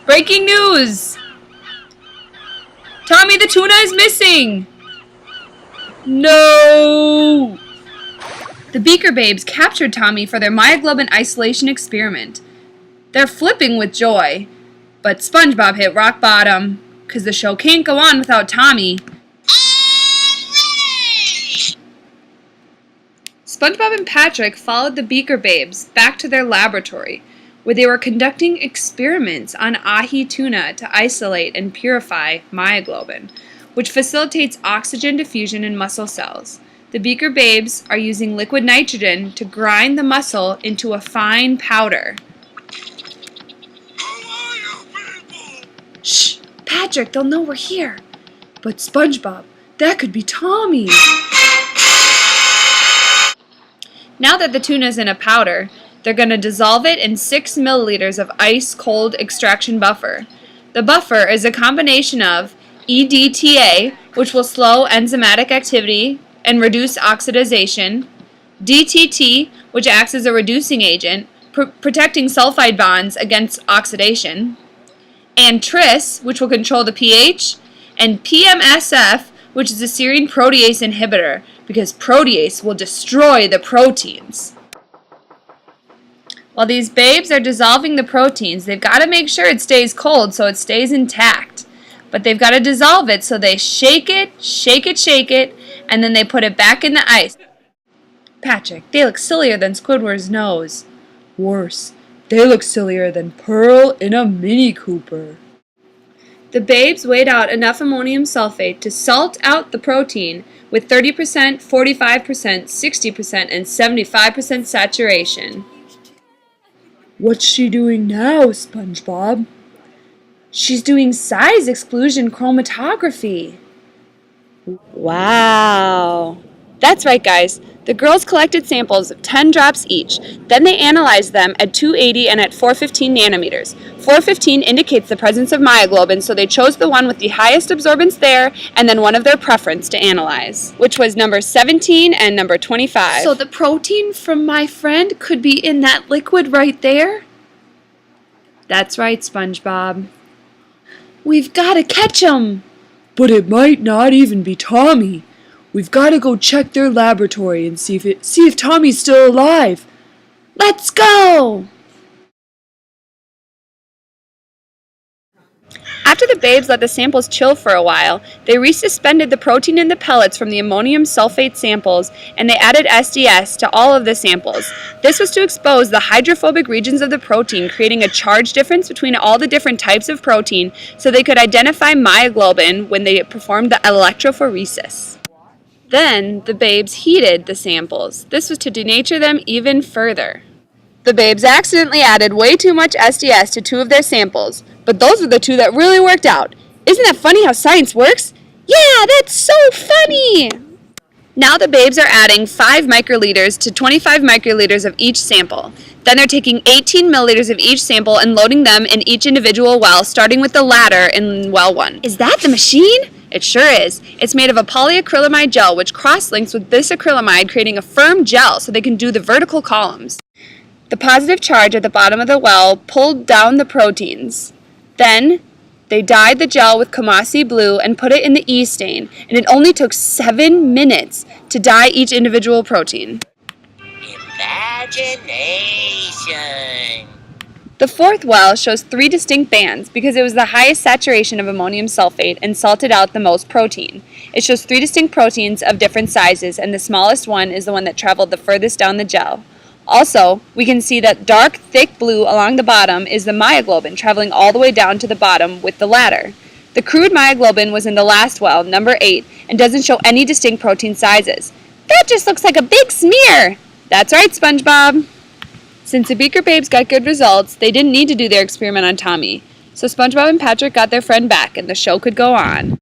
Breaking news! Tommy the tuna is missing! No! The Beaker Babes captured Tommy for their myoglobin isolation experiment. They're flipping with joy, but SpongeBob hit rock bottom, because the show can't go on without Tommy. SpongeBob and Patrick followed the Beaker Babes back to their laboratory, where they were conducting experiments on ahi tuna to isolate and purify myoglobin, which facilitates oxygen diffusion in muscle cells. The Beaker Babes are using liquid nitrogen to grind the muscle into a fine powder. Shh! Patrick, they'll know we're here. But SpongeBob, that could be Tommy. Now that the tuna's in a powder, they're going to dissolve it in 6 milliliters of ice-cold extraction buffer. The buffer is a combination of EDTA, which will slow enzymatic activity and reduce oxidization, DTT, which acts as a reducing agent, protecting sulfide bonds against oxidation, and TRIS, which will control the pH, and PMSF, which is a serine protease inhibitor, because protease will destroy the proteins. While these babes are dissolving the proteins, they've got to make sure it stays cold so it stays intact. But they've got to dissolve it, so they shake it, and then they put it back in the ice. Patrick, they look sillier than Squidward's nose. Worse, they look sillier than Pearl in a Mini Cooper. The babes weighed out enough ammonium sulfate to salt out the protein with 30%, 45%, 60%, and 75% saturation. What's she doing now, SpongeBob? She's doing size exclusion chromatography. Wow. That's right, guys. The girls collected samples of 10 drops each. Then they analyzed them at 280 and at 415 nanometers. 415 indicates the presence of myoglobin, so they chose the one with the highest absorbance there and then one of their preference to analyze, which was number 17 and number 25. So the protein from my friend could be in that liquid right there? That's right, SpongeBob. We've got to catch him! But it might not even be Tommy. We've got to go check their laboratory and see if Tommy's still alive. Let's go! After the babes let the samples chill for a while, they resuspended the protein in the pellets from the ammonium sulfate samples, and they added SDS to all of the samples. This was to expose the hydrophobic regions of the protein, creating a charge difference between all the different types of protein, so they could identify myoglobin when they performed the electrophoresis. Then, the babes heated the samples. This was to denature them even further. The babes accidentally added way too much SDS to 2 of their samples, but those were the 2 that really worked out. Isn't that funny how science works? Yeah, that's so funny! Now the babes are adding 5 microliters to 25 microliters of each sample. Then they're taking 18 milliliters of each sample and loading them in each individual well, starting with the latter in well 1. Is that the machine? It sure is. It's made of a polyacrylamide gel which cross-links with bisacrylamide, creating a firm gel so they can do the vertical columns. The positive charge at the bottom of the well pulled down the proteins. Then, they dyed the gel with Kamasi blue and put it in the E stain, and it only took 7 minutes to dye each individual protein. Imagination! The 4th well shows 3 distinct bands because it was the highest saturation of ammonium sulfate and salted out the most protein. It shows 3 distinct proteins of different sizes, and the smallest one is the one that traveled the furthest down the gel. Also, we can see that dark, thick blue along the bottom is the myoglobin, traveling all the way down to the bottom with the latter. The crude myoglobin was in the last well, number 8, and doesn't show any distinct protein sizes. That just looks like a big smear! That's right, SpongeBob! Since the Beaker Babes got good results, they didn't need to do their experiment on Tommy. So SpongeBob and Patrick got their friend back, and the show could go on.